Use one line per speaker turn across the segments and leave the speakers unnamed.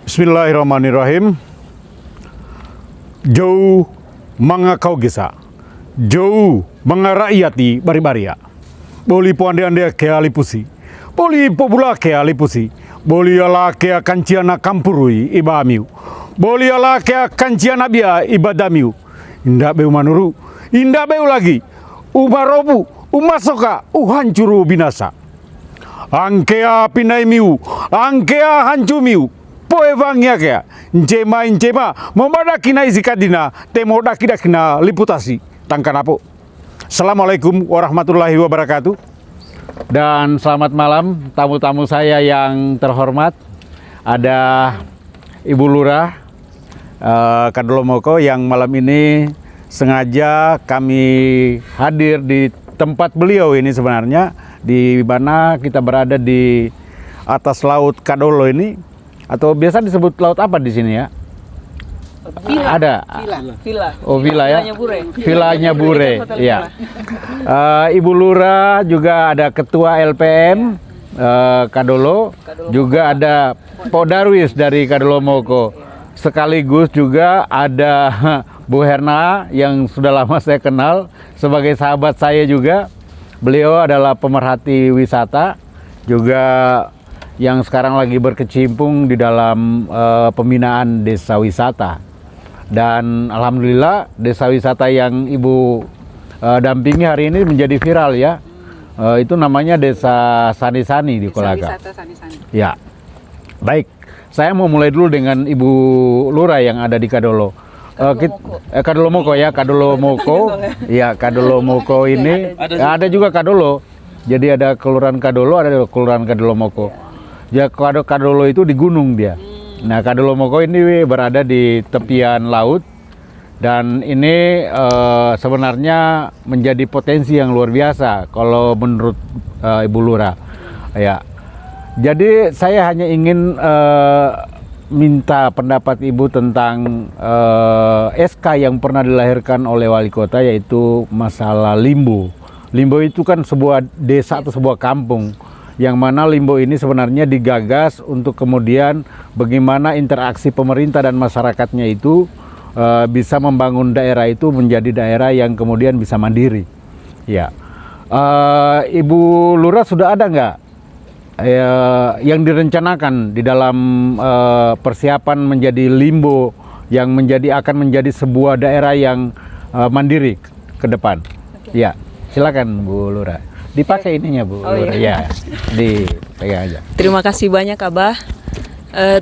Bismillahirrahmanirrahim. Jauh mangakau gesa, jauh mangarakyati bari-baria. Boli puande-ande ke alipusi, boli popula ke alipusi, boli ala ke kanciana kampurui ibamiu, boli ala ke kanciana bia ibadamiu. Indah beu manuru, indah beu lagi, ubarobu, umasoka, uhancuru binasa. Angkea pinaimiu, angkea hancumiu. Poevangia kaya, njema memadakina izikadina, temodakidakina liputasi, tangkanapo. Assalamualaikum warahmatullahi wabarakatuh. Dan selamat malam tamu-tamu saya yang terhormat. Ada Ibu Lurah Kadolomoko yang malam ini sengaja kami hadir di tempat beliau ini sebenarnya, di mana kita berada di atas laut Kadolo ini. Atau biasa disebut laut apa di sini ya?
Villa.
Ada.
Villa.
Oh, villa ya.
Villanya Bure.
Villanya Bure. Ya. Ibu Lurah juga ada ketua LPM Kadolo, juga ada Pak Darwis dari Kadolomoko. Sekaligus juga ada Bu Herna yang sudah lama saya kenal sebagai sahabat saya juga. Beliau adalah pemerhati wisata, juga yang sekarang lagi berkecimpung di dalam pembinaan desa wisata. Dan alhamdulillah desa wisata yang Ibu dampingi hari ini menjadi viral ya. Itu namanya Desa Sani-Sani di Kolaka.
Desa wisata Sani-Sani.
Ya. Baik, saya mau mulai dulu dengan Ibu Lurah yang ada di Kadolo. Kadolomoko ya, Kadolomoko. Ya, Kadolomoko ini ada juga Kadolo. Jadi ada Kelurahan Kadolo, ada Kelurahan Kadolomoko. Ya, Kadolo itu di gunung dia. Nah, Kadolomoko ini berada di tepian laut, dan ini sebenarnya menjadi potensi yang luar biasa kalau menurut Ibu Lurah. Ya, jadi saya hanya ingin minta pendapat Ibu tentang SK yang pernah dilahirkan oleh wali kota, yaitu masalah Limbo. Limbo itu kan sebuah desa atau sebuah kampung, yang mana Limbo ini sebenarnya digagas untuk kemudian bagaimana interaksi pemerintah dan masyarakatnya itu bisa membangun daerah itu menjadi daerah yang kemudian bisa mandiri. Ya, Ibu Lurah sudah ada nggak yang direncanakan di dalam persiapan menjadi Limbo yang akan menjadi sebuah daerah yang mandiri ke depan? Ya, silakan Bu Lurah. Dipakai ininya Bu.
Oh, iya.
Ya, dipegang aja.
Terima kasih banyak Abah.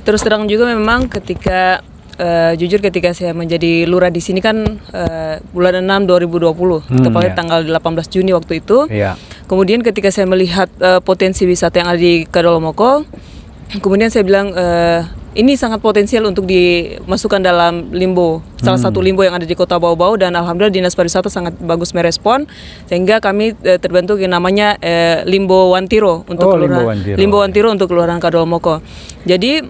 Terus terang juga memang ketika jujur ketika saya menjadi lurah di sini kan bulan 6 2020, tepatnya tanggal 18 Juni waktu itu.
Ya.
Kemudian ketika saya melihat potensi wisata yang ada di Kadolomoko, kemudian saya bilang ini sangat potensial untuk dimasukkan dalam Limbo, salah satu Limbo yang ada di Kota Bau-Bau, dan alhamdulillah Dinas Pariwisata sangat bagus merespon, sehingga kami terbentuk yang namanya Limbo Wantiro untuk Limbo Wantiro untuk Kelurahan Kadolomoko. Jadi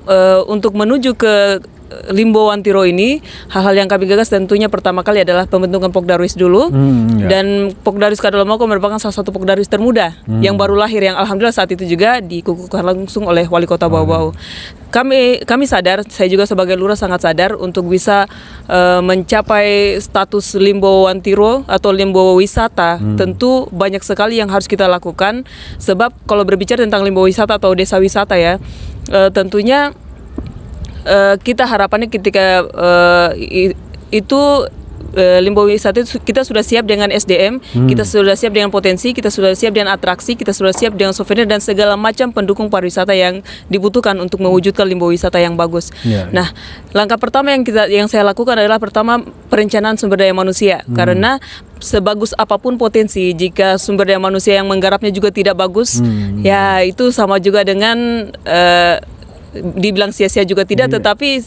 untuk menuju ke Limbo Wantiro ini, hal-hal yang kami gagas tentunya pertama kali adalah pembentukan Pokdarwis dulu, dan Pokdarwis Kadolomoko merupakan salah satu Pokdarwis termuda yang baru lahir, yang alhamdulillah saat itu juga dikukuhkan langsung oleh Wali Kota Bau-Bau. Kami sadar, saya juga sebagai lurah sangat sadar untuk bisa mencapai status Limbo Wantiro atau Limbo wisata. Tentu banyak sekali yang harus kita lakukan, sebab kalau berbicara tentang Limbo wisata atau desa wisata ya, tentunya kita harapannya ketika itu Limbo wisata itu kita sudah siap dengan SDM, kita sudah siap dengan potensi, kita sudah siap dengan atraksi, kita sudah siap dengan souvenir dan segala macam pendukung pariwisata yang dibutuhkan untuk mewujudkan Limbo wisata yang bagus. Nah, langkah pertama yang saya lakukan adalah pertama perencanaan sumber daya manusia, karena sebagus apapun potensi, jika sumber daya manusia yang menggarapnya juga tidak bagus, ya itu sama juga dengan dibilang sia-sia juga tidak, tetapi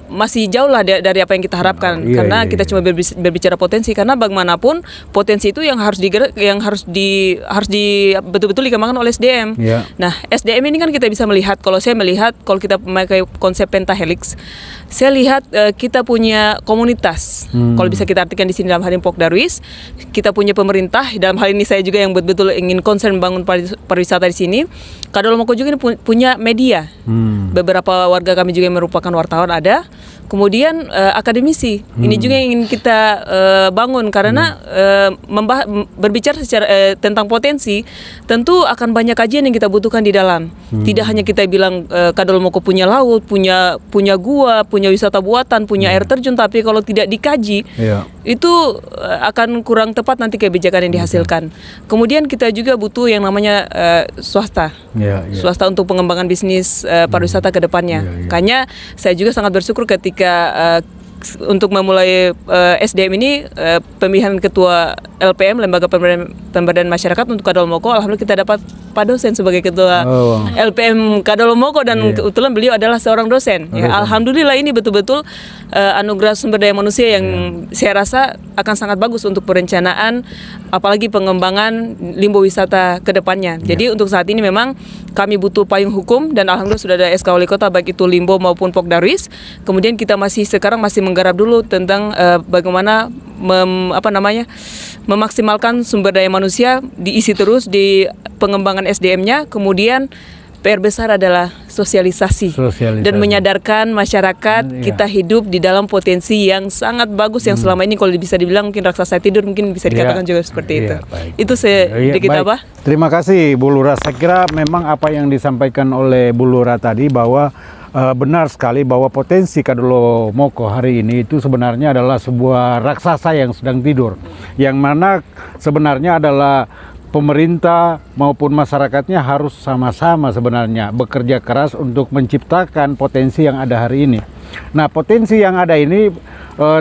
masih jauh lah dari apa yang kita harapkan.
Iya,
Karena
iya,
kita cuma berbicara potensi, karena bagaimanapun potensi itu yang harus betul-betul dikembangkan oleh SDM.
Iya.
Nah, SDM ini kan kita bisa melihat, kalau kita memakai konsep pentahelix, saya lihat kita punya komunitas. Kalau bisa kita artikan di sini dalam hal ini Pokdarwis, kita punya pemerintah. Dalam hal ini saya juga yang betul-betul ingin concern membangun pariwisata di sini. Kadollomoko juga ini punya media. Beberapa warga kami juga yang merupakan wartawan ada. Kemudian akademisi. Ini juga yang ingin kita bangun, karena berbicara secara tentang potensi, tentu akan banyak kajian yang kita butuhkan di dalam. Tidak hanya kita bilang Kadollomoko punya laut, punya gua, punya wisata buatan, punya air terjun, tapi kalau tidak dikaji, itu akan kurang tepat nanti kebijakan yang dihasilkan. Kemudian kita juga butuh yang namanya swasta. Swasta untuk pengembangan bisnis pariwisata ke depannya. Makanya saya juga sangat bersyukur ketika untuk memulai SDM ini, pemilihan ketua LPM, Lembaga Pemberdayaan Masyarakat untuk Kadollomoko, alhamdulillah kita dapat Pak dosen sebagai ketua LPM Kadollomoko, dan kebetulan beliau adalah seorang dosen. Alhamdulillah ini betul-betul anugerah sumber daya manusia yang saya rasa akan sangat bagus untuk perencanaan, apalagi pengembangan limbo wisata ke depannya. Jadi untuk saat ini memang kami butuh payung hukum, dan alhamdulillah sudah ada SK Wali Kota baik itu limbo maupun Pokdarwis. Kemudian kita sekarang masih menggarap dulu tentang bagaimana memaksimalkan sumber daya manusia, diisi terus di pengembangan SDM-nya. Kemudian PR besar adalah sosialisasi. Dan menyadarkan masyarakat kita hidup di dalam potensi yang sangat bagus, yang selama ini kalau bisa dibilang mungkin raksasa tidur, mungkin bisa dikatakan juga seperti itu. Itu sedikit apa?
Terima kasih Bu Lurah. Saya kira memang apa yang disampaikan oleh Bu Lurah tadi bahwa benar sekali bahwa potensi Kadollomoko hari ini itu sebenarnya adalah sebuah raksasa yang sedang tidur, yang mana sebenarnya adalah pemerintah maupun masyarakatnya harus sama-sama sebenarnya bekerja keras untuk menciptakan potensi yang ada hari ini. Nah, potensi yang ada ini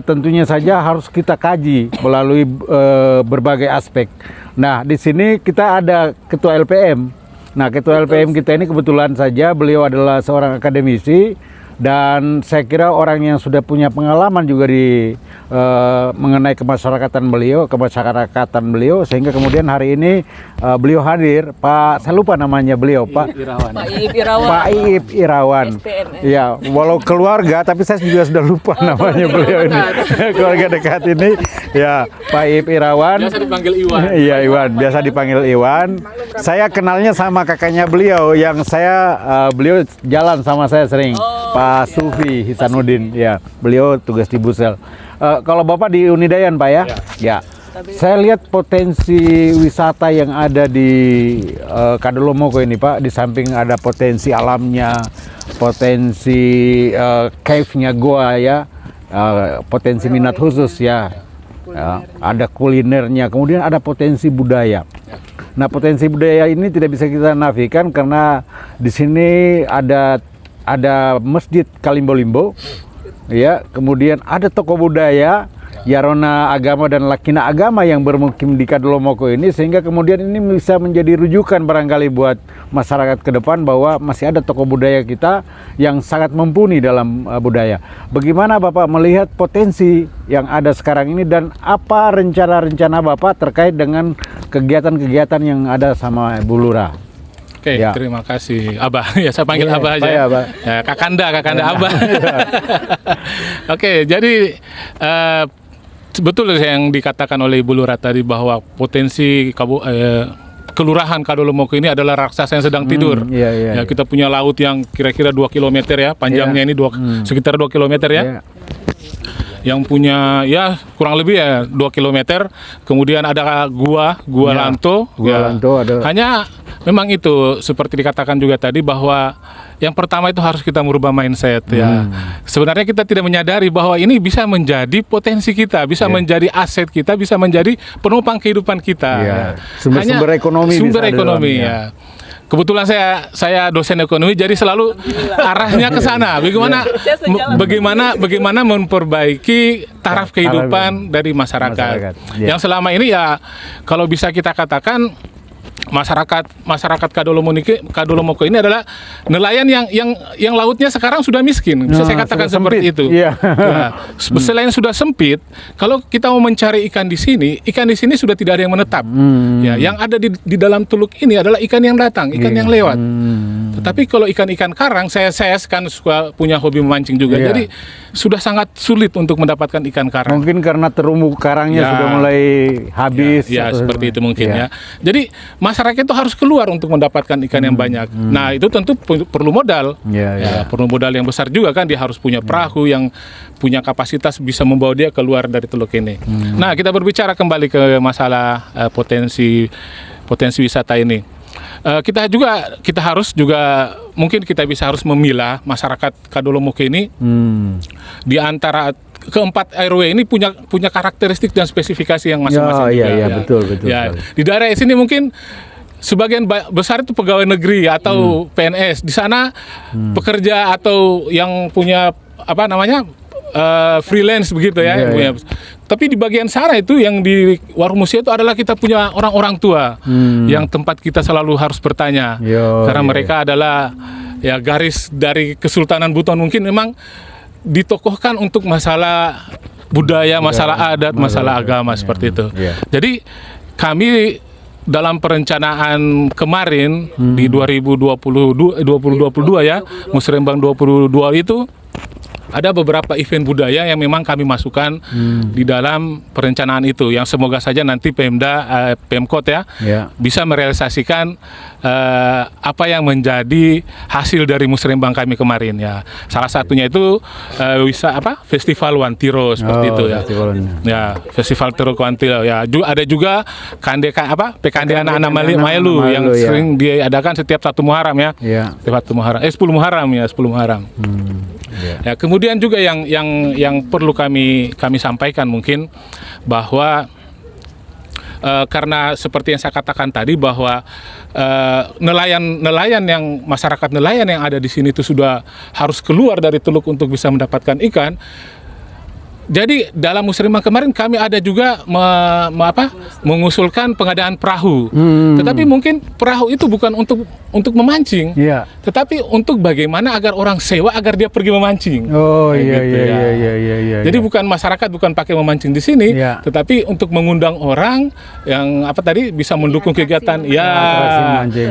tentunya saja harus kita kaji melalui berbagai aspek. Nah, di sini kita ada ketua LPM. Nah, ketua LPM kita ini kebetulan saja beliau adalah seorang akademisi, dan saya kira orang yang sudah punya pengalaman juga di mengenai kemasyarakatan beliau, sehingga kemudian hari ini beliau hadir. Pak, saya lupa namanya beliau, Pak Iip Irawan. Ya, walau keluarga, tapi saya juga sudah lupa namanya beliau ini. Keluarga dekat ini, ya, Pak Iip Irawan. Biasa dipanggil Iwan. Iya, Iwan. Biasa dipanggil Iwan. Saya kenalnya sama kakaknya beliau, yang beliau jalan sama saya sering. Pak Sufi Hisanuddin, ya, beliau tugas di Busel. Kalau Bapak di Unidayan, Pak ya? Ya. Saya lihat potensi wisata yang ada di Kadollomoko ini, Pak. Di samping ada potensi alamnya, potensi cave-nya goa ya, potensi minat khusus ya, ada kulinernya, kemudian ada potensi budaya. Nah, potensi budaya ini tidak bisa kita nafikan karena di sini ada Masjid Kalimbo-Limbo, ya, kemudian ada tokoh budaya, Yarona agama dan Lakina agama yang bermukim di Kadollomoko ini, sehingga kemudian ini bisa menjadi rujukan barangkali buat masyarakat ke depan bahwa masih ada tokoh budaya kita yang sangat mumpuni dalam budaya. Bagaimana Bapak melihat potensi yang ada sekarang ini, dan apa rencana-rencana Bapak terkait dengan kegiatan-kegiatan yang ada sama Bu Lurah?
Oke, ya. Terima kasih Abah. Ya, saya panggil Abah aja. Ya, Abah. Ya, Kakanda Abah. Oke, jadi betul yang dikatakan oleh Ibu Lurah tadi bahwa potensi Kelurahan Kadollomoko ini adalah raksasa yang sedang tidur. Ya, kita punya laut yang kira-kira 2 km ya, panjangnya ini sekitar 2 km ya. Yang punya ya kurang lebih ya 2 km. Kemudian ada gua Lanto.
Lanto ada.
Hanya memang itu seperti dikatakan juga tadi bahwa yang pertama itu harus kita merubah mindset ya. Sebenarnya kita tidak menyadari bahwa ini bisa menjadi potensi kita, bisa menjadi aset kita, bisa menjadi penopang kehidupan kita.
Sumber ekonomi.
Sumber ekonomi ya. Kebetulan saya dosen ekonomi, jadi selalu arahnya ke sana. Bagaimana memperbaiki taraf kehidupan dari masyarakat. Yang selama ini ya kalau bisa kita katakan masyarakat Kadolomoko ini adalah nelayan yang lautnya sekarang sudah miskin, bisa saya katakan seperti itu.
Iya.
Nah, selain sudah sempit, kalau kita mau mencari ikan di sini sudah tidak ada yang menetap. Ya, yang ada di dalam teluk ini adalah ikan yang datang, ikan yang lewat. Tetapi kalau ikan-ikan karang, saya kan suka punya hobi memancing juga, jadi sudah sangat sulit untuk mendapatkan ikan karang.
Mungkin karena terumbu karangnya sudah mulai habis.
Ya, seperti itu mungkin ya. Jadi masyarakat itu harus keluar untuk mendapatkan ikan yang banyak. Nah, itu tentu perlu modal. Ya, perlu modal yang besar juga kan. Dia harus punya perahu yang punya kapasitas bisa membawa dia keluar dari teluk ini. Nah, kita berbicara kembali ke masalah potensi wisata ini. Kita harus juga mungkin kita harus memilah masyarakat Kadolomoko ini di antara keempat RW ini punya karakteristik dan spesifikasi yang masing-masing juga.
Iya, betul.
Ya, di daerah sini mungkin sebagian besar itu pegawai negeri atau PNS. Di sana pekerja atau yang punya freelance begitu ya. Tapi di bagian sana itu yang di Warung Musia itu adalah kita punya orang-orang tua yang tempat kita selalu harus bertanya. Karena mereka adalah ya garis dari Kesultanan Buton mungkin memang ditokohkan untuk masalah budaya, masalah adat, masalah agama seperti itu. Jadi kami dalam perencanaan kemarin di 2022 ya, Musrembang 22 itu ada beberapa event budaya yang memang kami masukkan di dalam perencanaan itu, yang semoga saja nanti Pemkot bisa merealisasikan apa yang menjadi hasil dari Musrembang kami kemarin ya. Salah satunya itu Festival Wantiro seperti itu ya. Ya, Festival Tiro Wantiro ya. Ada juga PKD anak-anak Mailu yang sering diadakan setiap 1 Muharram ya. Setiap 1 Muharram. 10 Muharram ya, 10 Muharram. Ya, kemudian juga yang perlu kami sampaikan mungkin bahwa karena seperti yang saya katakan tadi bahwa masyarakat nelayan yang ada di sini itu sudah harus keluar dari teluk untuk bisa mendapatkan ikan. Jadi dalam Musrembang kemarin kami ada juga mengusulkan pengadaan perahu. Tetapi mungkin perahu itu bukan untuk memancing, tetapi untuk bagaimana agar orang sewa agar dia pergi memancing. Jadi bukan masyarakat bukan pakai memancing di sini, tetapi untuk mengundang orang yang bisa mendukung kegiatan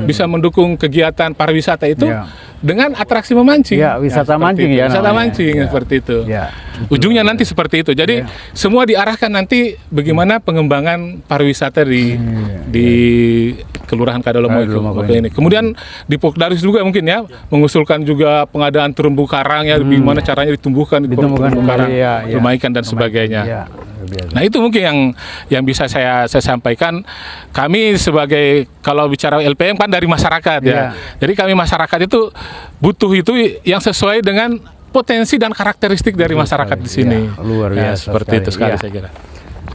bisa mendukung kegiatan pariwisata itu dengan atraksi memancing.
Wisata mancing ya.
Wisata mancing seperti itu. Ujungnya nanti seperti itu. Jadi semua diarahkan nanti bagaimana pengembangan pariwisata di Kelurahan Kadolomoko ini. Kemudian di Pokdaris juga mungkin ya mengusulkan juga pengadaan terumbu karang ya, bagaimana caranya ditumbuhkan terumbu karang, rumah ikan dan sebagainya. Nah, itu mungkin yang bisa saya sampaikan. Kami sebagai kalau bicara LPM kan dari masyarakat ya. Jadi kami masyarakat itu butuh itu yang sesuai dengan potensi dan karakteristik dari masyarakat di sini.
Luar biasa
seperti itu sekali saya kira.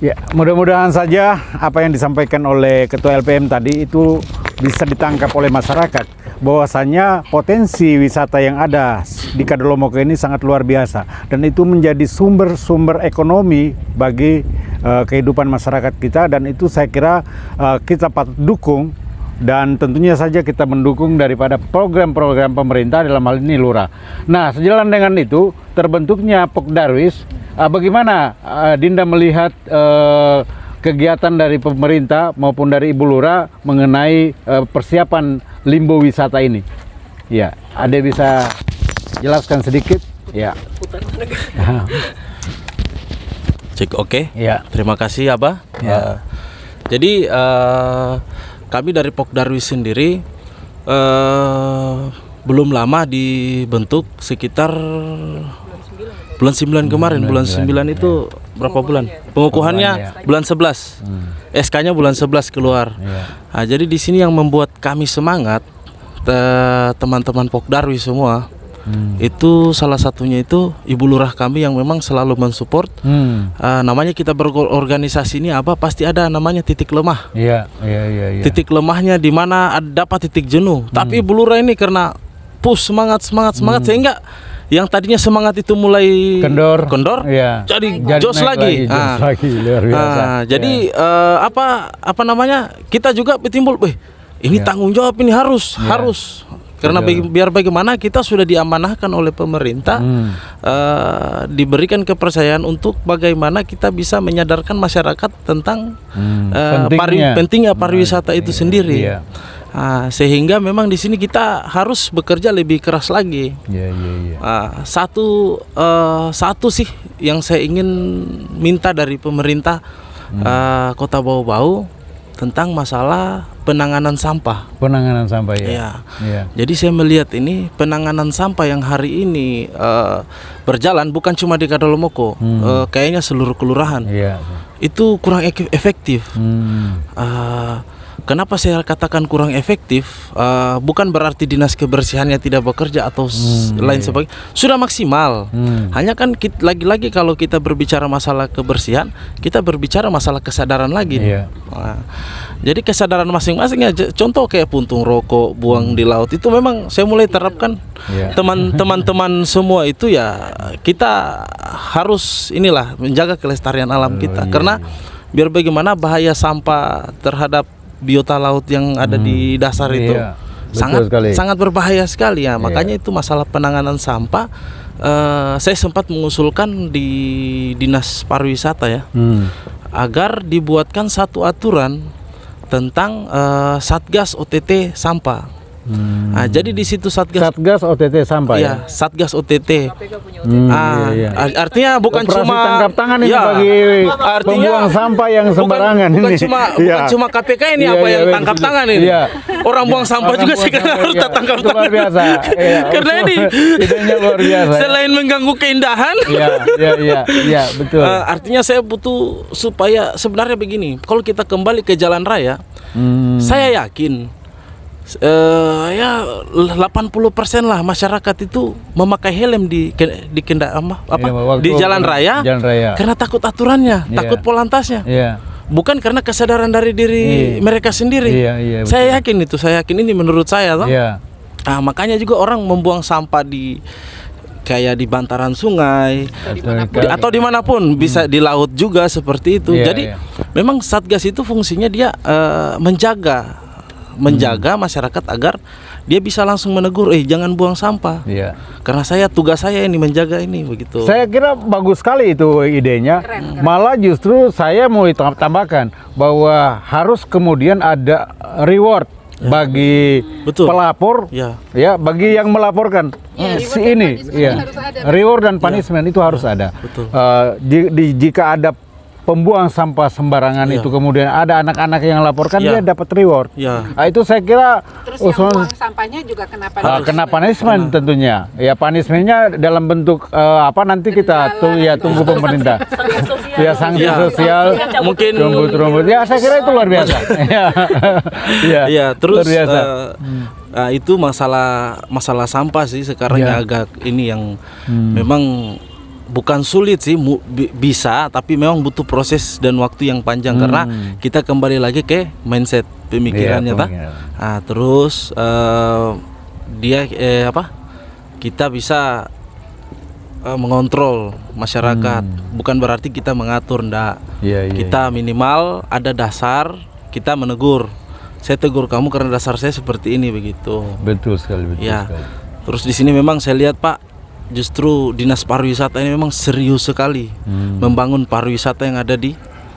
Ya, mudah-mudahan saja apa yang disampaikan oleh Ketua LPM tadi itu bisa ditangkap oleh masyarakat, bahwasanya potensi wisata yang ada di Kadolomoko ini sangat luar biasa, dan itu menjadi sumber ekonomi bagi kehidupan masyarakat kita, dan itu saya kira kita patut dukung. Dan tentunya saja kita mendukung daripada program-program pemerintah dalam hal ini Lurah. Nah, sejalan dengan itu terbentuknya Pokdarwis. Bagaimana Dinda melihat kegiatan dari pemerintah maupun dari Ibu Lurah mengenai persiapan limbo wisata ini? Ya, Ade bisa jelaskan sedikit? Ya.
Cek, oke.
Ya.
Terima kasih Abah. Jadi kami dari Pokdarwis sendiri belum lama dibentuk, sekitar bulan 9 kemarin. Bulan 9 itu berapa bulan? Pengukuhannya bulan 11. SK-nya bulan 11 keluar. Nah, jadi di sini yang membuat kami semangat, teman-teman Pokdarwis semua, itu salah satunya itu Ibu Lurah kami yang memang selalu mensupport. Namanya kita berorganisasi ini pasti ada namanya titik lemah. Titik lemahnya di mana dapat titik jenuh. Tapi Ibu Lurah ini karena push semangat sehingga yang tadinya semangat itu mulai kendor, jadi jos lagi.
Luar biasa.
Jadi apa namanya, kita juga timbul, Ini tanggung jawab, ini harus. Karena biar bagaimana kita sudah diamanahkan oleh pemerintah, diberikan kepercayaan untuk bagaimana kita bisa menyadarkan masyarakat tentang pentingnya pariwisata itu sendiri. Sehingga memang di sini kita harus bekerja lebih keras lagi. Satu sih yang saya ingin minta dari pemerintah Kota Bau-Bau tentang masalah penanganan sampah.
Penanganan sampah ya.
Jadi saya melihat ini penanganan sampah yang hari ini berjalan bukan cuma di Kadolomoko, kayaknya seluruh kelurahan. Itu kurang efektif. Kenapa saya katakan kurang efektif? Bukan berarti dinas kebersihannya tidak bekerja atau lain sebagainya. Sudah maksimal. Hanya kan lagi-lagi kalau kita berbicara masalah kebersihan, kita berbicara masalah kesadaran lagi. Jadi kesadaran masing-masingnya. Contoh kayak puntung rokok, buang di laut, itu memang saya mulai terapkan. Teman-teman semua itu ya kita harus menjaga kelestarian alam kita. Karena biar bagaimana bahaya sampah terhadap biota laut yang ada di dasar itu sangat berbahaya sekali ya. Makanya itu masalah penanganan sampah, saya sempat mengusulkan di Dinas Pariwisata ya, agar dibuatkan satu aturan tentang Satgas OTT sampah. Jadi di situ
Satgas OTT sampah ya.
Satgas OTT. Artinya bukan
operasi
cuma
tangkap tangan ini bagi pembuang sampah yang sembarangan
bukan cuma KPK ini yang tangkap tangan ini. Orang buang sampah juga sekarang harus tangkap tangan.
Luar biasa.
Karena ini
idenya luar biasa.
Selain mengganggu keindahan.
Betul.
Artinya saya butuh supaya sebenarnya begini, kalau kita kembali ke jalan raya, saya yakin 80% lah masyarakat itu memakai helm di jalan raya karena takut aturannya, takut polantasnya. Bukan karena kesadaran dari diri mereka sendiri. Saya yakin ini menurut saya toh. Makanya juga orang membuang sampah kayak di bantaran sungai atau dimanapun, bisa di laut juga seperti itu. Jadi memang Satgas itu fungsinya dia menjaga masyarakat agar dia bisa langsung menegur, jangan buang sampah. Karena tugas saya ini menjaga ini begitu.
Saya kira bagus sekali itu idenya. Malah justru saya mau tambahkan bahwa harus kemudian ada reward bagi pelapor, bagi yang melaporkan reward dan punishment itu harus ada. Jika ada pembuang sampah sembarangan itu kemudian ada anak-anak yang laporkan, dia dapat reward. Itu saya kira
terus yang buang sampahnya juga kena
punishment tentunya. Punishmentnya dalam bentuk nanti kita tunggu pemerintah. Sanksi sosial,
mungkin
rumput-rumput. Saya kira itu luar biasa.
Terus itu masalah sampah sih sekarang yang agak ini yang memang bukan sulit sih, bisa, tapi memang butuh proses dan waktu yang panjang karena kita kembali lagi ke mindset pemikirannya, terus kita bisa mengontrol masyarakat, bukan berarti kita mengatur, ndak. Kita minimal ada dasar, kita menegur. Saya tegur kamu karena dasar saya seperti ini begitu.
Betul sekali.
Terus di sini memang saya lihat Pak, justru Dinas Pariwisata ini memang serius sekali membangun pariwisata yang ada di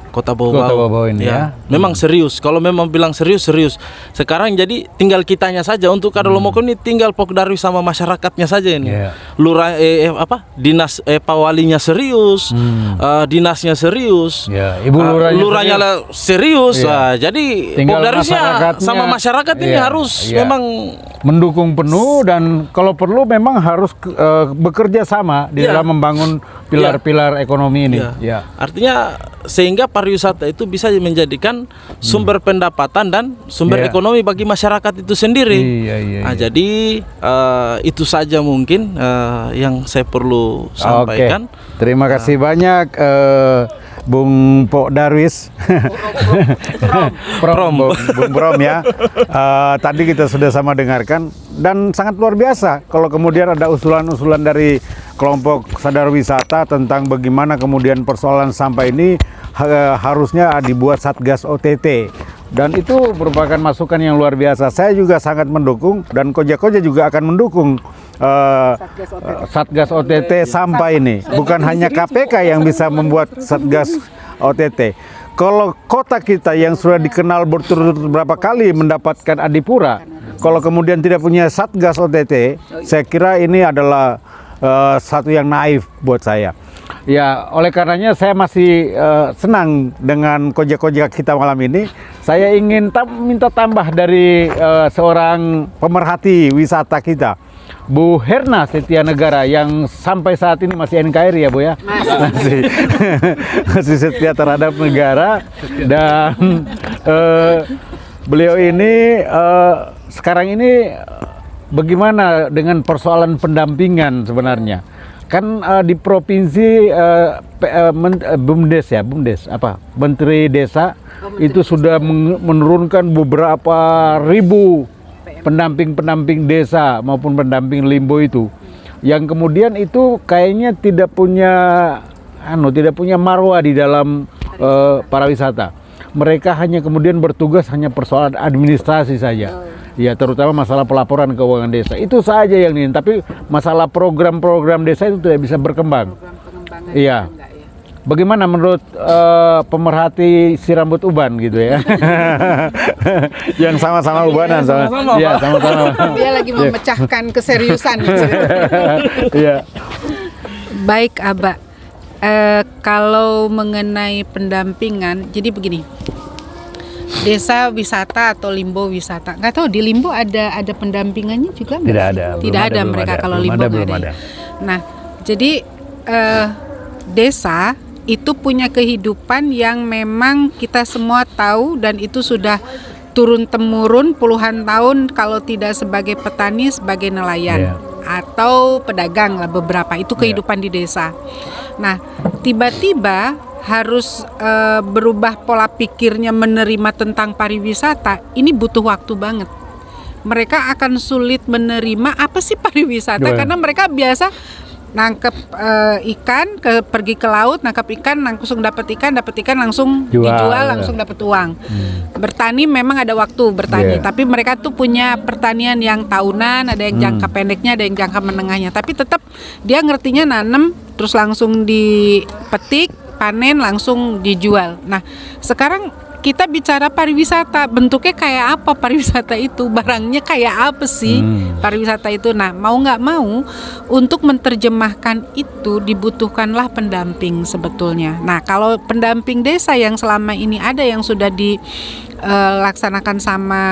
Kota Bau-Bau
ini
memang serius. Kalau memang bilang serius. Sekarang jadi tinggal kitanya saja. Untuk Kadolomoko ini tinggal Pokdarwis sama masyarakatnya saja ini. Lurah dinas pawalinya serius, dinasnya serius,
Ibu
lurahnya serius. Jadi Pokdarwisnya sama masyarakat ini harus memang
mendukung penuh dan kalau perlu memang harus bekerja sama di dalam membangun pilar-pilar ekonomi ini.
Artinya sehingga pariwisata itu bisa menjadikan sumber pendapatan dan sumber ekonomi bagi masyarakat itu sendiri. Jadi itu saja mungkin yang saya perlu sampaikan.
Terima kasih banyak Bung Pokdarwis. Bung Prom ya. Tadi kita sudah sama dengarkan dan sangat luar biasa kalau kemudian ada usulan-usulan dari kelompok sadar wisata tentang bagaimana kemudian persoalan sampah ini harusnya dibuat Satgas OTT Dan itu merupakan masukan yang luar biasa. Saya juga sangat mendukung dan Koja-Koja juga akan mendukung Satgas OTT sampah ini. Bukan hanya KPK yang bisa membuat Satgas OTT. Kalau kota kita yang sudah dikenal berturut-turut berapa kali mendapatkan Adipura, kalau kemudian tidak punya Satgas OTT, saya kira ini adalah satu yang naif buat saya. Ya, oleh karenanya saya masih senang dengan Koja-Koja kita malam ini. Saya ingin minta tambah dari seorang pemerhati wisata kita, Bu Herna Setia Negara, yang sampai saat ini masih NKRI ya Bu ya? Masih setia terhadap negara. Dan beliau ini sekarang ini bagaimana dengan persoalan pendampingan sebenarnya? Kan di provinsi Menteri Desa itu sudah menurunkan beberapa ribu pendamping desa maupun pendamping limbo itu, yang kemudian itu kayaknya tidak punya marwah di dalam pariwisata. Mereka hanya kemudian bertugas hanya persoalan administrasi saja. Ya, terutama masalah pelaporan keuangan desa. Itu saja yang ini, tapi masalah program-program desa itu tidak bisa berkembang. Iya. Bagaimana menurut pemerhati si rambut uban gitu ya? Yang sama-sama ubanan, sama-sama. Iya, sama-sama.
Dia lagi memecahkan keseriusan.
Iya.
Baik, Aba. Kalau mengenai pendampingan, jadi begini. Desa wisata atau limbo wisata, nggak tahu di limbo ada pendampingannya juga nggak? Tidak ada mereka kalau limbo nggak ada. Nah, jadi desa itu punya kehidupan yang memang kita semua tahu, dan itu sudah turun temurun puluhan tahun, kalau tidak sebagai petani, sebagai nelayan atau pedagang lah beberapa, itu kehidupan di desa. Nah, tiba-tiba harus berubah pola pikirnya menerima tentang pariwisata, ini butuh waktu banget. Mereka akan sulit menerima apa sih pariwisata, karena mereka biasa nangkep ikan, pergi ke laut, nangkep ikan, langsung dapat ikan langsung dijual, langsung dapat uang. Bertani memang ada waktu bertani, tapi mereka tuh punya pertanian yang tahunan, ada yang jangka pendeknya, ada yang jangka menengahnya, tapi tetap dia ngertinya nanem, terus langsung dipetik, panen, langsung dijual. Nah, sekarang kita bicara pariwisata, bentuknya kayak apa pariwisata itu, barangnya kayak apa sih pariwisata itu. Nah, mau nggak mau, untuk menerjemahkan itu dibutuhkanlah pendamping sebetulnya. Nah, kalau pendamping desa yang selama ini ada, yang sudah dilaksanakan sama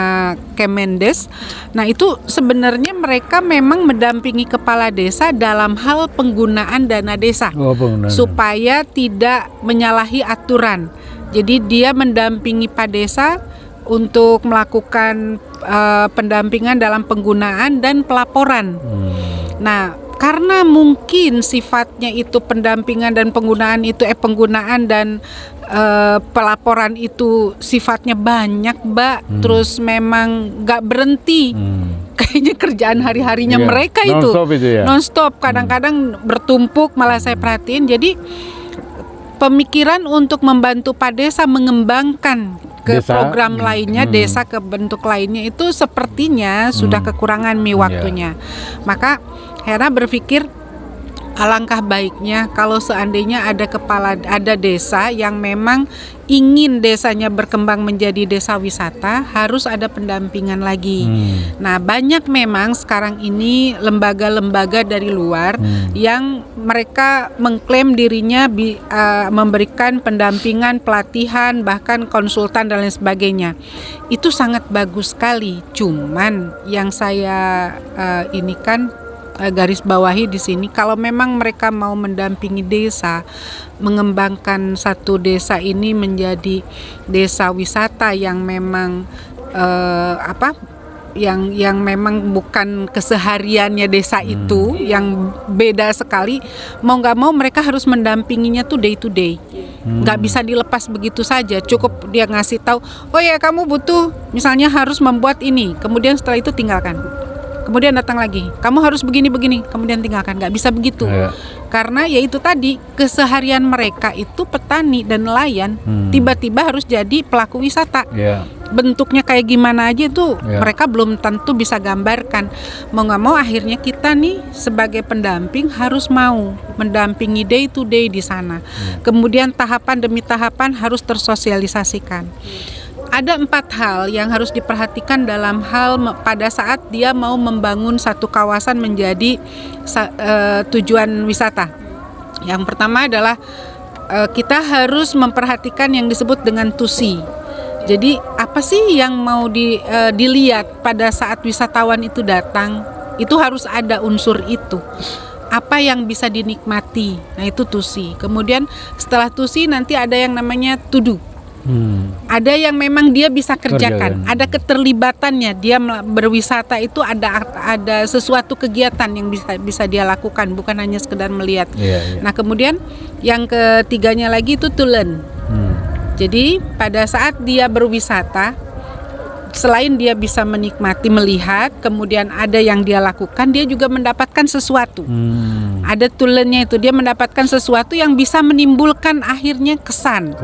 Kemendes, nah itu sebenarnya mereka memang mendampingi kepala desa dalam hal penggunaan dana desa, supaya tidak menyalahi aturan. Jadi dia mendampingi Pak Desa untuk melakukan pendampingan dalam penggunaan dan pelaporan. Nah, karena mungkin sifatnya itu pendampingan dan penggunaan itu penggunaan dan pelaporan itu sifatnya banyak, Mbak. Terus memang nggak berhenti. Kayaknya kerjaan hari-harinya mereka itu non-stop. Kadang-kadang bertumpuk, malah saya perhatiin. Jadi pemikiran untuk membantu Pak Desa mengembangkan ke desa, program lainnya, desa ke bentuk lainnya, itu sepertinya sudah kekurangan waktunya. Maka Hera berpikir alangkah baiknya kalau seandainya ada desa yang memang ingin desanya berkembang menjadi desa wisata, harus ada pendampingan lagi. Nah, banyak memang sekarang ini lembaga-lembaga dari luar yang mereka mengklaim dirinya memberikan pendampingan, pelatihan, bahkan konsultan dan lain sebagainya. Itu sangat bagus sekali. Cuman yang saya ini kan garis bawahi di sini, kalau memang mereka mau mendampingi desa, mengembangkan satu desa ini menjadi desa wisata yang memang yang memang bukan kesehariannya desa itu, yang beda sekali, mau nggak mau mereka harus mendampinginya tuh day to day. Nggak bisa dilepas begitu saja. Cukup dia ngasih tahu, oh ya kamu butuh misalnya harus membuat ini, kemudian setelah itu tinggalkan. Kemudian datang lagi, kamu harus begini-begini, kemudian tinggalkan. Nggak bisa begitu. Karena ya itu tadi, keseharian mereka itu petani dan nelayan, tiba-tiba harus jadi pelaku wisata. Bentuknya kayak gimana aja itu mereka belum tentu bisa gambarkan. Mau nggak mau akhirnya kita nih sebagai pendamping harus mau mendampingi day to day di sana. Kemudian tahapan demi tahapan harus tersosialisasikan. Ada 4 hal yang harus diperhatikan dalam hal pada saat dia mau membangun satu kawasan menjadi tujuan wisata. Yang pertama adalah kita harus memperhatikan yang disebut dengan tusi. Jadi apa sih yang mau dilihat pada saat wisatawan itu datang? Itu harus ada unsur itu. Apa yang bisa dinikmati? Nah itu tusi. Kemudian setelah tusi nanti ada yang namanya tudu. Ada yang memang dia bisa kerjakan, ada keterlibatannya, dia berwisata itu ada sesuatu kegiatan yang bisa dia lakukan, bukan hanya sekedar melihat. Nah kemudian yang ketiganya lagi itu to learn. Jadi pada saat dia berwisata, selain dia bisa menikmati melihat, kemudian ada yang dia lakukan, dia juga mendapatkan sesuatu. Ada tulennya itu, dia mendapatkan sesuatu yang bisa menimbulkan akhirnya kesan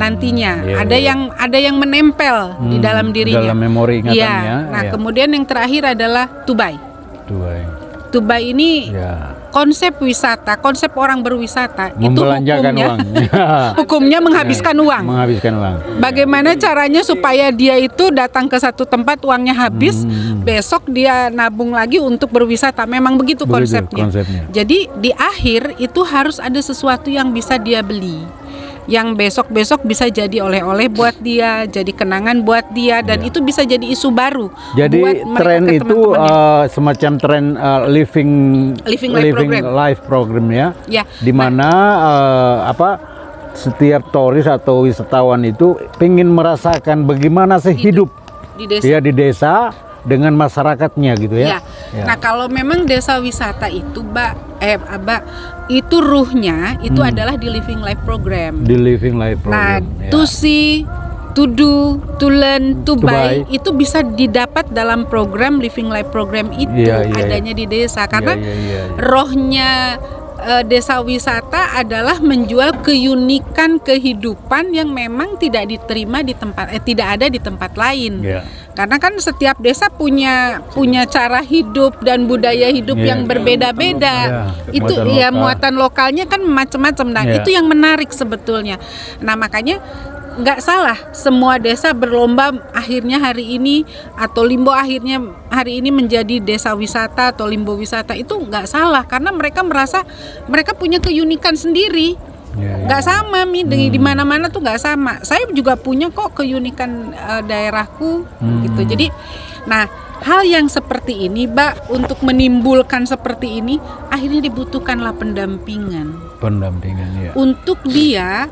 nantinya. Ada yang menempel di dalam dirinya.
Dalam memori ingatannya.
Nah kemudian yang terakhir adalah tubai. Tubai ini konsep wisata, konsep orang berwisata itu hukumnya menghabiskan uang. Bagaimana caranya supaya dia itu datang ke satu tempat uangnya habis, besok dia nabung lagi untuk berwisata. Memang begitu konsepnya. Jadi di akhir itu harus ada sesuatu yang bisa dia beli, yang besok-besok bisa jadi oleh-oleh buat dia, jadi kenangan buat dia, dan itu bisa jadi isu baru.
Jadi
buat
tren itu semacam tren living life program ya, di mana setiap turis atau wisatawan itu ingin merasakan bagaimana sih hidup di desa dengan masyarakatnya gitu ya.
Nah kalau memang desa wisata itu Abah, itu ruhnya itu adalah di living life program. Nah tusi, tudu, tulen, tubai itu bisa didapat dalam program living life program itu adanya di desa karena rohnya desa wisata adalah menjual keunikan kehidupan yang memang tidak diterima di tempat tidak ada di tempat lain. Karena kan setiap desa punya cara hidup dan budaya hidup yang berbeda-beda. Itu muatan lokalnya kan macam-macam. Nah, itu yang menarik sebetulnya. Nah, makanya nggak salah semua desa berlomba akhirnya hari ini atau Limbo akhirnya hari ini menjadi desa wisata atau Limbo wisata, itu nggak salah karena mereka merasa mereka punya keunikan sendiri. Nggak sama di mana-mana tuh nggak sama. Saya juga punya kok keunikan daerahku gitu. Jadi nah hal yang seperti ini Mbak, untuk menimbulkan seperti ini akhirnya dibutuhkanlah pendampingan untuk dia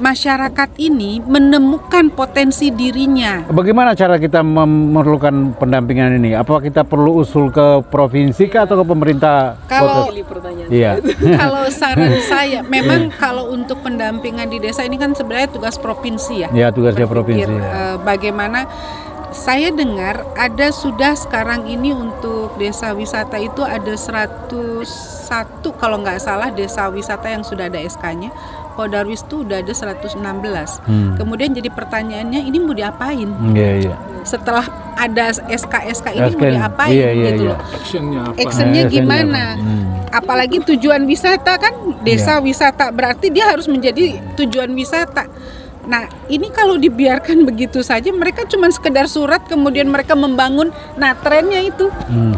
masyarakat ini menemukan potensi dirinya.
Bagaimana cara kita memerlukan pendampingan ini? Apa kita perlu usul ke provinsi kah atau ke pemerintah?
Kalau kalau saran saya, memang kalau untuk pendampingan di desa ini kan sebenarnya tugas provinsi ya. Ya, tugasnya provinsi. Bagaimana saya dengar ada sudah sekarang ini untuk desa wisata itu ada 101 kalau nggak salah desa wisata yang sudah ada SK-nya. Kalau Darwis tuh udah ada 116. Kemudian jadi pertanyaannya ini mau diapain? Setelah ada SK ini mau diapain gitu loh. Actionnya gimana? Apalagi tujuan wisata kan desa wisata, berarti dia harus menjadi tujuan wisata. Nah ini kalau dibiarkan begitu saja, mereka cuma sekedar surat kemudian mereka membangun. Nah trennya itu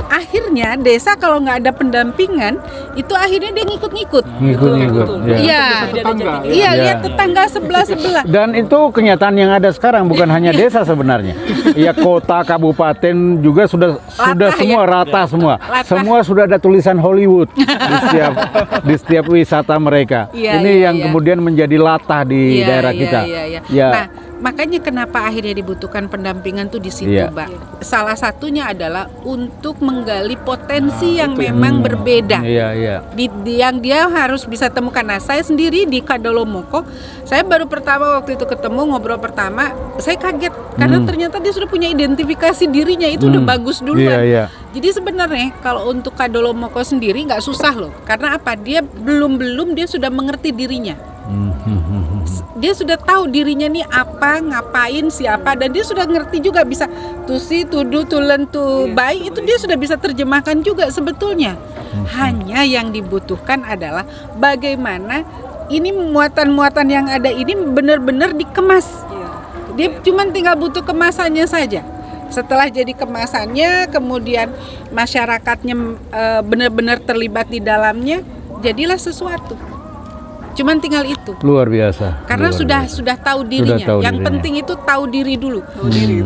akhirnya desa kalau nggak ada pendampingan itu akhirnya dia ngikut-ngikut. Iya lihat tetangga sebelah.
Dan itu kenyataan yang ada sekarang, bukan hanya desa sebenarnya. Ya kota, kabupaten juga sudah semua rata semua. Semua sudah ada tulisan Hollywood di setiap wisata mereka. Ini yang kemudian menjadi latah di daerah kita.
Nah, makanya kenapa akhirnya dibutuhkan pendampingan tuh di situ,
Iya.
Mbak. Salah satunya adalah untuk menggali potensi yang memang berbeda.
Iya.
Yang dia harus bisa temukan. Nah, saya sendiri di Kadolomoko, saya baru pertama waktu itu ketemu, ngobrol pertama, saya kaget karena ternyata dia sudah punya identifikasi dirinya, itu udah bagus duluan.
Iya.
Jadi sebenarnya kalau untuk Kadolomoko sendiri nggak susah loh, karena apa? Dia belum dia sudah mengerti dirinya. Dia sudah tahu dirinya nih apa, ngapain, siapa, dan dia sudah ngerti juga bisa to see, to do, to learn, to buy, itu dia sudah bisa terjemahkan juga sebetulnya. Hanya yang dibutuhkan adalah bagaimana ini muatan-muatan yang ada ini benar-benar dikemas. Dia cuma tinggal butuh kemasannya saja. Setelah jadi kemasannya, kemudian masyarakatnya benar-benar terlibat di dalamnya, jadilah sesuatu. Cuman tinggal itu.
Luar biasa.
Karena
luar
sudah tahu dirinya.
tahu
Yang
dirinya.
penting itu tahu diri dulu.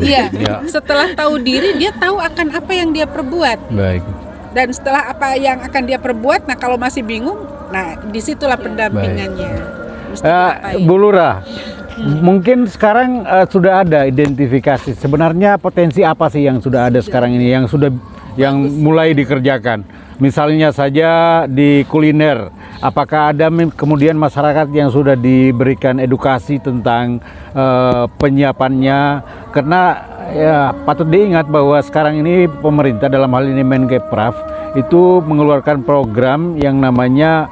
Iya.
Ya.
Setelah tahu diri, dia tahu akan apa yang dia perbuat.
Baik.
Dan setelah apa yang akan dia perbuat, nah kalau masih bingung, nah disitulah pendampingannya. Mesti diapain.
Bu Lurah, mungkin sekarang sudah ada identifikasi sebenarnya potensi apa sih yang sudah ada sekarang ini yang mulai dikerjakan. Misalnya saja di kuliner, apakah ada kemudian masyarakat yang sudah diberikan edukasi tentang penyiapannya? Karena ya patut diingat bahwa sekarang ini pemerintah dalam hal ini Menkepraf itu mengeluarkan program yang namanya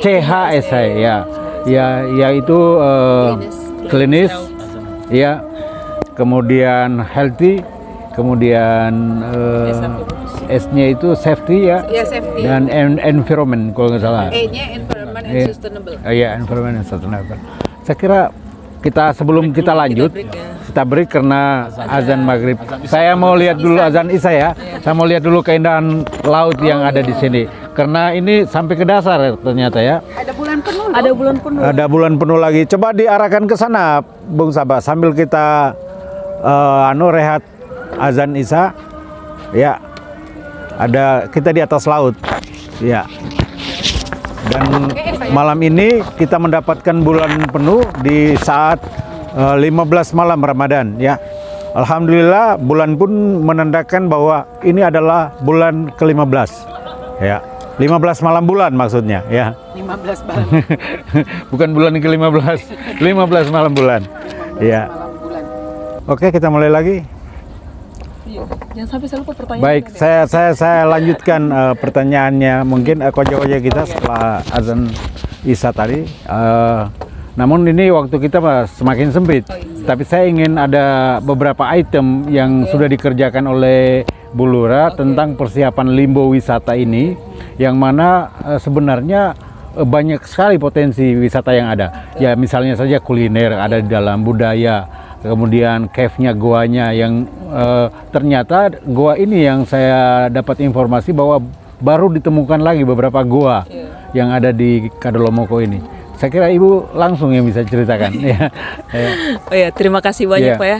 CHSE ya itu klinis ya, kemudian healthy, kemudian S-nya itu safety ya,
safety.
dan environment kalau nggak salah.
E-nya environment and sustainable.
Iya, environment and sustainable. Saya kira sebelum kita lanjut, kita break karena azan maghrib. Saya mau lihat dulu azan isya ya. Saya mau lihat dulu keindahan laut yang ada di sini. Karena ini sampai ke dasar ya, ternyata ya.
Ada bulan penuh loh.
Ada bulan penuh.
Ada bulan penuh lagi. Coba diarahkan ke sana, Bung Sabah, sambil kita rehat azan isya. Ya. Kita di atas laut. Ya. Dan malam ini kita mendapatkan bulan penuh di saat 15 malam Ramadan ya. Alhamdulillah bulan pun menandakan bahwa ini adalah bulan ke-15 ya. 15 malam bulan maksudnya ya.
15 malam.
Bukan bulan ke-15, 15 malam bulan. Ya. Oke, kita mulai lagi.
Jangan sampai saya lupa pertanyaan.
Baik, saya lanjutkan pertanyaannya. Mungkin koja-koja kita setelah azan isya tadi. Namun ini waktu kita semakin sempit. Tapi saya ingin ada beberapa item yang sudah dikerjakan oleh Bu Lurah tentang persiapan limbo wisata ini, yang mana sebenarnya banyak sekali potensi wisata yang ada. Ya misalnya saja kuliner ada di dalam, budaya, kemudian cave-nya, goanya yang ternyata goa ini yang saya dapat informasi bahwa baru ditemukan lagi beberapa goa yang ada di Kadolomoko ini. Saya kira Ibu langsung yang bisa ceritakan.
Oh ya, terima kasih banyak
Iya.
Pak ya.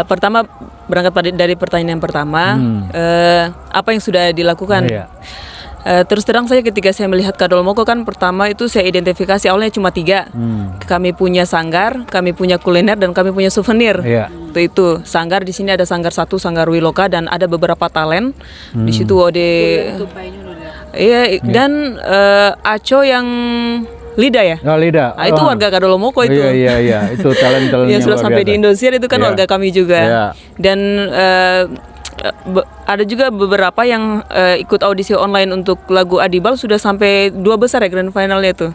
Pertama berangkat dari pertanyaan yang pertama, apa yang sudah dilakukan?
Iya.
Terus terang saya ketika saya melihat Kadolomoko kan pertama itu saya identifikasi awalnya cuma 3. Kami punya sanggar, kami punya kuliner, dan kami punya souvenir.
Iya.
Itu sanggar, di sini ada sanggar 1, sanggar Wiloka, dan ada beberapa talent di situ. Iya, dan Aco yang Lida ya.
Oh, Lida.
Ah, itu warga Kadolomoko itu.
Iya, itu talent-talent
Yang sudah sampai di Indosiar itu kan
Iya.
warga kami juga.
Iya.
Dan ada juga beberapa yang ikut audisi online untuk lagu Adibal sudah sampai 2 besar ya grand finalnya itu.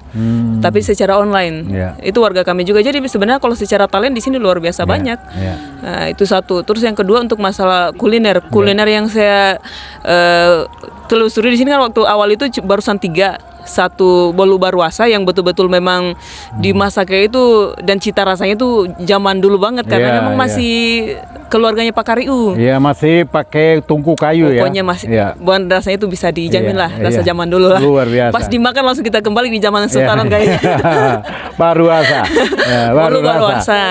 Tapi secara online.
Iya.
Itu warga kami juga. Jadi sebenarnya kalau secara talent di sini luar biasa banyak.
Iya.
Nah, itu satu. Terus yang kedua untuk masalah kuliner. Kuliner yang saya telusuri di sini kan waktu awal itu barusan 3. Satu Bolu Barwasa yang betul-betul memang dimasaknya itu dan cita rasanya itu zaman dulu banget karena
Iya,
memang
iya.
masih keluarganya Pak Kariu.
Iya, masih pakai tungku kayu ya.
Pokoknya masih,
Iya.
bukan rasanya itu bisa dijamin
Iya,
lah, rasa
iya.
zaman dulu lah.
Luar biasa.
Pas dimakan langsung kita kembali di zaman Sultanan kayaknya.
Baru asa. Ya,
Baru asa.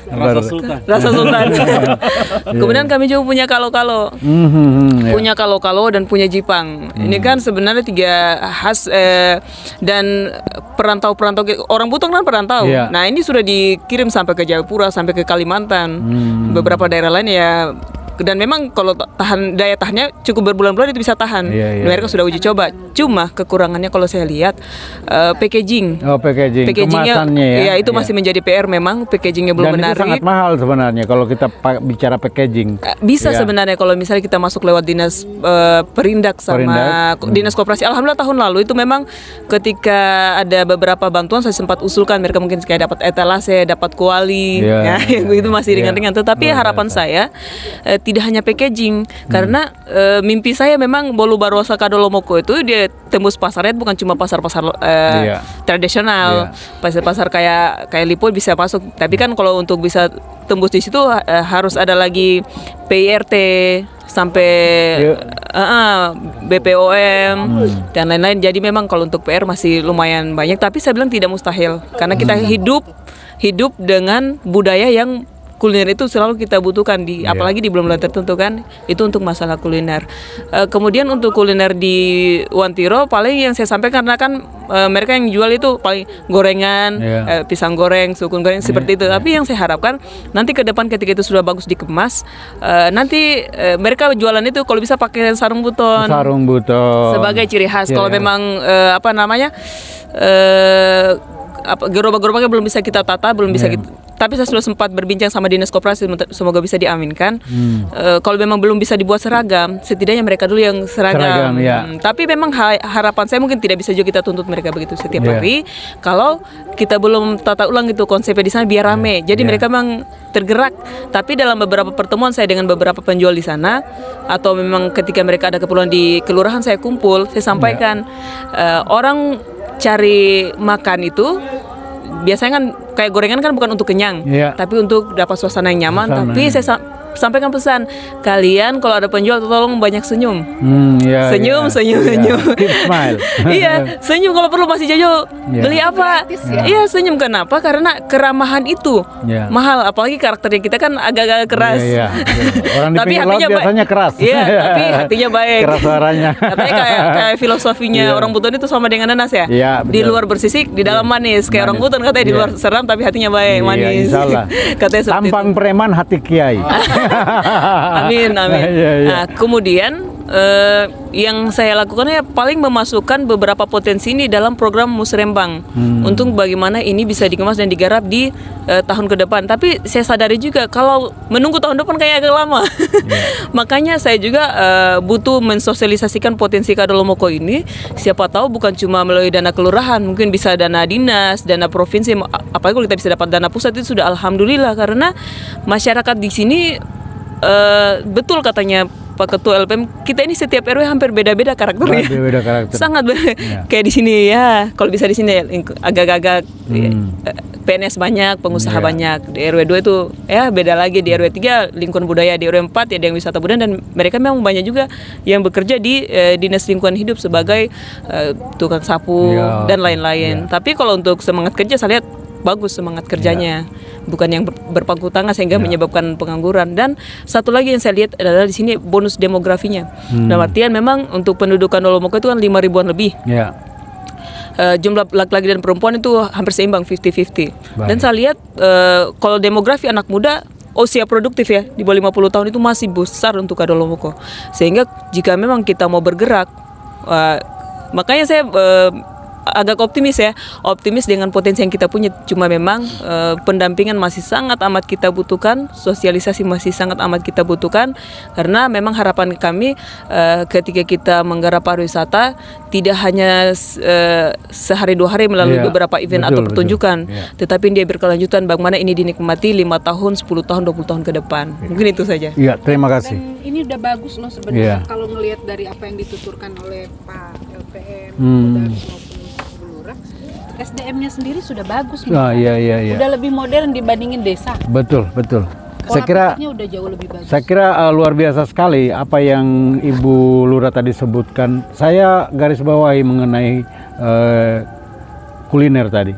Rasa sultan.
Rasa Sultan. Kemudian kami juga punya kalo-kalo.
Ya.
Punya kalo-kalo dan punya jipang. Ini kan sebenarnya 3 khas dan perantau-perantau, orang Buton kan perantau.
Iya.
Nah, ini sudah dikirim sampai ke Jayapura, sampai ke Kalimantan. Beberapa daerah lain ya, dan memang kalau daya tahannya cukup berbulan-bulan itu bisa tahan.
Iya, iya.
Mereka sudah uji coba. Cuma kekurangannya kalau saya lihat packaging.
Oh, packaging.
Packagingnya,
Kemasannya ya.
iya, itu masih menjadi PR memang. Packagingnya belum
Dan
menarik.
itu sangat mahal sebenarnya kalau kita bicara packaging.
Bisa
Iya.
sebenarnya kalau misalnya kita masuk lewat dinas Perindak sama
Perindak.
dinas koperasi. Alhamdulillah tahun lalu itu memang ketika ada beberapa bantuan saya sempat usulkan, mereka mungkin kayak dapat etalase, dapat kuali,
Iya,
ya, itu masih
iya.
ringan-ringan. Tetapi
Luar
harapan
biasa.
saya tidak hanya packaging, karena mimpi saya memang Bolu Barosa Kadolomoko itu dia tembus pasarnya bukan cuma pasar-pasar
Iya.
tradisional, pasar-pasar kayak Lipo bisa masuk. Tapi kan kalau untuk bisa tembus di situ harus ada lagi PIRT sampai BPOM dan lain-lain. Jadi memang kalau untuk PR masih lumayan banyak, tapi saya bilang tidak mustahil karena kita hidup dengan budaya yang kuliner itu selalu kita butuhkan apalagi di bulan-bulan tertentu kan, itu untuk masalah kuliner. Kemudian untuk kuliner di Wantiro paling yang saya sampaikan, karena kan mereka yang jual itu paling gorengan, pisang goreng, sukun goreng seperti itu. Tapi yang saya harapkan nanti ke depan ketika itu sudah bagus dikemas, nanti mereka jualan itu kalau bisa pakai sarung buton.
Sarung buton.
Sebagai ciri khas. Kalau memang gerobak-gerobaknya belum bisa kita tata, belum bisa kita. Tapi saya sudah sempat berbincang sama dinas koperasi, semoga bisa diaminkan. Kalau memang belum bisa dibuat seragam, setidaknya mereka dulu yang seragam.
Ya.
Tapi memang harapan saya mungkin tidak bisa juga kita tuntut mereka begitu setiap hari. Kalau kita belum tata ulang itu konsepnya di sana biar rame. Jadi mereka memang tergerak. Tapi dalam beberapa pertemuan saya dengan beberapa penjual di sana, atau memang ketika mereka ada keperluan di kelurahan saya kumpul, saya sampaikan orang cari makan itu biasanya kan kayak gorengan kan bukan untuk kenyang, tapi untuk dapat suasana yang nyaman. Tapi saya sampaikan pesan, kalian kalau ada penjual tolong banyak senyum. Senyum.
Keep smile.
Iya, senyum kalau perlu. Masih Jojo beli apa? Iya, senyum. Kenapa? Karena keramahan itu mahal. Apalagi karakternya kita kan agak-agak keras.
Orang di pinggir laut biasanya keras.
Iya, tapi hatinya baik.
Keras suaranya.
Katanya kayak filosofinya orang Buton itu sama dengan nanas ya. Di luar bersisik, di dalam manis. Kayak orang Buton katanya di luar seram tapi hatinya baik, manis.
Insyaallah.
Katanya seperti
Tampang
itu.
preman hati kiai.
Amin. Nah, kemudian yang saya lakukan ya paling memasukkan beberapa potensi ini dalam program Musrembang untuk bagaimana ini bisa dikemas dan digarap di tahun ke depan. Tapi saya sadari juga kalau menunggu tahun depan kayak agak lama. Makanya saya juga butuh mensosialisasikan potensi Kadolomoko ini. Siapa tahu bukan cuma melalui dana kelurahan, mungkin bisa dana dinas, dana provinsi. Apalagi kalau kita bisa dapat dana pusat itu sudah alhamdulillah, karena masyarakat di sini betul katanya Pak Ketua LPM, kita ini setiap RW hampir beda-beda karakternya.
Beda karakter.
Sangat kayak di sini ya. Kalau bisa di sini agak-agak PNS banyak, pengusaha banyak. Di RW 2 itu ya beda lagi. Di RW 3 lingkungan budaya, di RW 4 ya ada yang wisata budaya, dan mereka memang banyak juga yang bekerja di dinas lingkungan hidup sebagai tukang sapu dan lain-lain. Tapi kalau untuk semangat kerja saya lihat bagus semangat kerjanya, bukan yang berpangku tangan sehingga menyebabkan pengangguran. Dan satu lagi yang saya lihat adalah di sini bonus demografinya. Dalam artian memang untuk penduduk Kadolomoko itu kan 5 ribuan lebih. Jumlah laki-laki dan perempuan itu hampir seimbang 50-50. Dan saya lihat kalau demografi anak muda usia produktif ya di bawah 50 tahun itu masih besar untuk Kadolomoko. Sehingga jika memang kita mau bergerak, makanya saya agak optimis dengan potensi yang kita punya. Cuma memang pendampingan masih sangat amat kita butuhkan, sosialisasi masih sangat amat kita butuhkan, karena memang harapan kami ketika kita menggarap pariwisata tidak hanya sehari 2 hari melalui beberapa event atau pertunjukan, tetapi dia berkelanjutan, bagaimana ini dinikmati 5 tahun, 10 tahun, 20 tahun ke depan. Mungkin itu saja.
Iya, terima kasih.
Dan ini udah bagus loh sebenarnya kalau ngelihat dari apa yang dituturkan oleh Pak LPM maupun Lurah, SDM-nya sendiri sudah bagus.
Iya.
Udah lebih modern dibandingin desa.
Betul.
Pola
Saya kira
pikirnya udah jauh lebih bagus.
Saya kira luar biasa sekali apa yang Ibu Lurah tadi sebutkan. Saya garis bawahi mengenai kuliner tadi.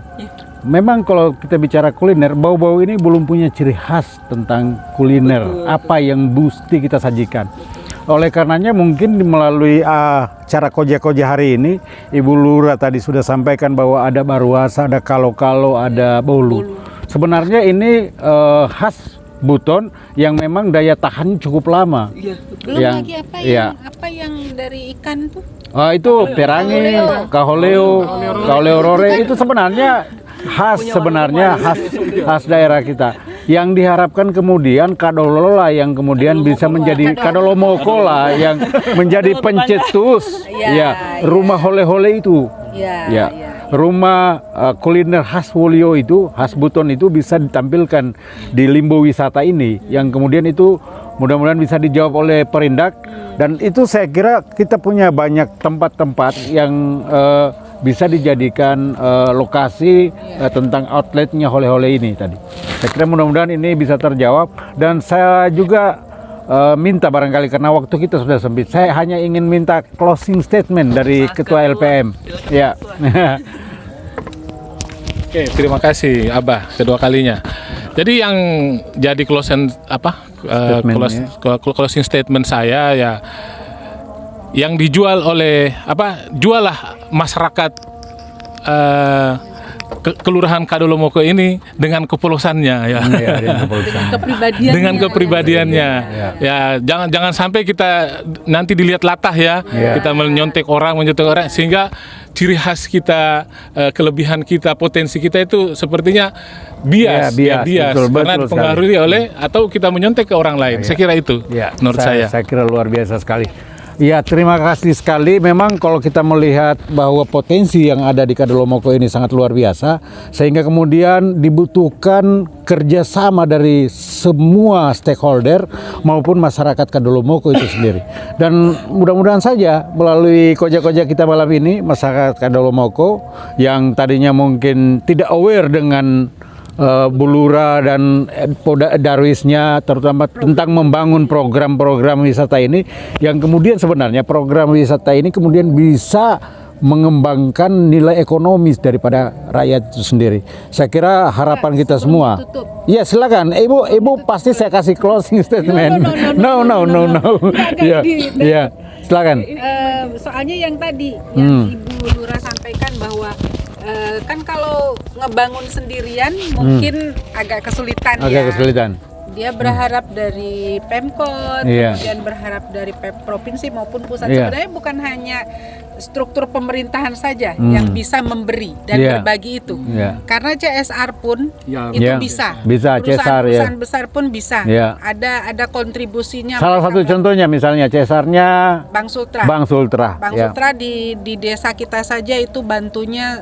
Memang kalau kita bicara kuliner, bau-bau ini belum punya ciri khas tentang kuliner. Apa yang mesti kita sajikan. Oleh karenanya mungkin melalui acara koja-koja hari ini, Ibu Lurah tadi sudah sampaikan bahwa ada baruasa, ada kalo-kalo, ada bolu. Sebenarnya ini khas Buton yang memang daya tahan cukup lama.
Belum
yang-
lagi apa yang dari ikan tuh?
Itu perangi, kaholeo, kaholeo rore itu sebenarnya khas daerah kita. Yang diharapkan kemudian kadolo lah yang kemudian bisa menjadi kadolo moko lah yang menjadi pencetus rumah hole-hole itu. Ya. Rumah kuliner khas Wolio itu, khas Buton itu bisa ditampilkan di Limbo Wisata ini yang kemudian itu mudah-mudahan bisa dijawab oleh Perindak dan itu saya kira kita punya banyak tempat-tempat yang bisa dijadikan lokasi tentang outletnya hole-hole ini tadi. Saya kira mudah-mudahan ini bisa terjawab dan saya juga minta barangkali karena waktu kita sudah sempit, saya hanya ingin minta closing statement dari Ketua LPM. Ya.
Oke, terima kasih Abah kedua kalinya. Jadi yang jadi closing closing statement saya ya yang dijual oleh jualah masyarakat Kelurahan Kadolomoko ini dengan kepolosannya ya. Dengan kepribadiannya. Ya, jangan sampai kita nanti dilihat latah ya. Kita menyontek orang sehingga ciri khas kita, kelebihan kita, potensi kita itu sepertinya bias karena dipengaruhi oleh atau kita menyontek ke orang lain. Saya kira itu menurut saya.
Saya kira luar biasa sekali. Ya, terima kasih sekali. Memang kalau kita melihat bahwa potensi yang ada di Kadolomoko ini sangat luar biasa, sehingga kemudian dibutuhkan kerjasama dari semua stakeholder maupun masyarakat Kadolomoko itu sendiri. Dan mudah-mudahan saja melalui koja-koja kita malam ini, masyarakat Kadolomoko yang tadinya mungkin tidak aware dengan Bu Lurah dan Darwisnya terutama tentang membangun program-program wisata ini yang kemudian sebenarnya program wisata ini kemudian bisa mengembangkan nilai ekonomis daripada rakyat itu sendiri. Saya kira harapan kita semua. Iya, silakan. Ibu pasti saya kasih closing statement. No. Ya, silakan.
Soalnya yang tadi yang Ibu Lurah sampaikan bahwa kan kalau ngebangun sendirian mungkin agak kesulitan. Dia berharap dari Pemkot, kemudian berharap dari provinsi maupun pusat. Sebenarnya bukan hanya struktur pemerintahan saja yang bisa memberi dan berbagi itu. Karena CSR pun itu bisa. Perusahaan besar pun bisa. Ada kontribusinya.
Salah satu contohnya misalnya CSR-nya Bank Sultra.
Bank Sultra di desa kita saja itu bantunya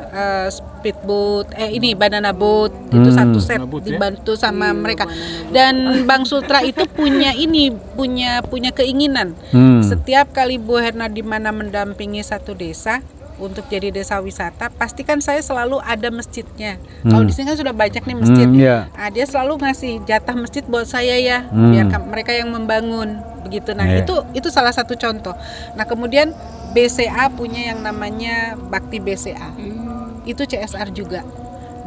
speedboat, banana boat itu satu set dibantu sama mereka. Dan Bank Sultra itu punya keinginan setiap kali Bu Herna di mana mendampingi satu desa untuk jadi desa wisata, pastikan saya selalu ada masjidnya. Kalau di sini kan sudah banyak nih masjid. Nah, dia selalu ngasih jatah masjid buat saya ya, biar mereka yang membangun begitu. Nah, itu salah satu contoh. Nah, kemudian BCA punya yang namanya Bakti BCA. Itu CSR juga.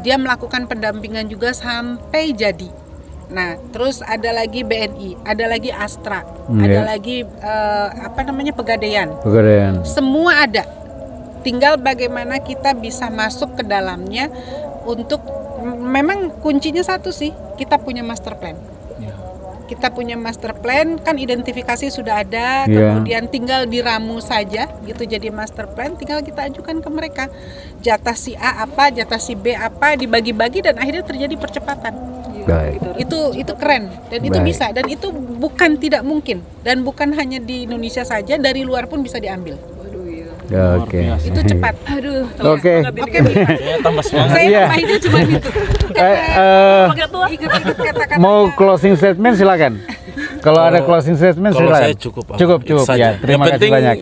Dia melakukan pendampingan juga sampai jadi. Nah, terus ada lagi BNI, ada lagi Astra, ada lagi Pegadaian. Semua ada. Tinggal bagaimana kita bisa masuk ke dalamnya untuk memang kuncinya satu sih, kita punya master plan. Kita punya master plan, kan identifikasi sudah ada, kemudian tinggal diramu saja gitu jadi master plan, tinggal kita ajukan ke mereka. Jatah si A apa, jatah si B apa, dibagi-bagi dan akhirnya terjadi percepatan. Itu keren dan itu bisa dan itu bukan tidak mungkin dan bukan hanya di Indonesia saja, dari luar pun bisa diambil. Itu cepat.
Oke.
Saya nambahinnya cuma itu.
Mau closing statement silakan. Kalau ada closing statement
Kalau
silakan.
saya cukup.
Cukup
Itu saja.
ya. Terima
Yang
kasih
penting,
banyak.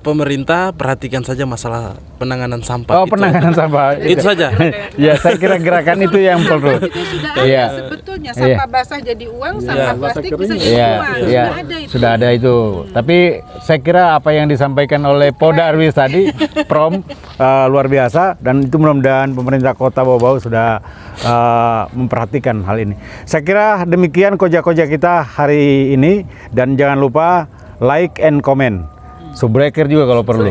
pemerintah perhatikan saja masalah penanganan sampah.
Oh, penanganan sampah.
Itu saja.
Ya, saya kira gerakan itu yang perlu.
Itu sudah ada
Iya.
sebetulnya
Iya.
sampah basah jadi uang, sampah plastik bisa jadi
Iya,
uang.
iya.
Sudah ada itu.
Sudah ada itu. Tapi saya kira apa yang disampaikan oleh Polda Arwis tadi, Prom, luar biasa, dan itu mudah-mudahan pemerintah Kota Bau-Bau sudah memperhatikan hal ini. Saya kira demikian koja-koja kita hari ini, dan jangan lupa like and comment. Subbreaker juga kalau perlu.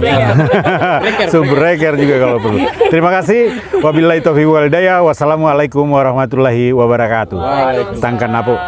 Subbreaker juga kalau perlu. Terima kasih. Wabillahi taufiq wal hidayah. Wassalamualaikum warahmatullahi wabarakatuh. Tangkan napo.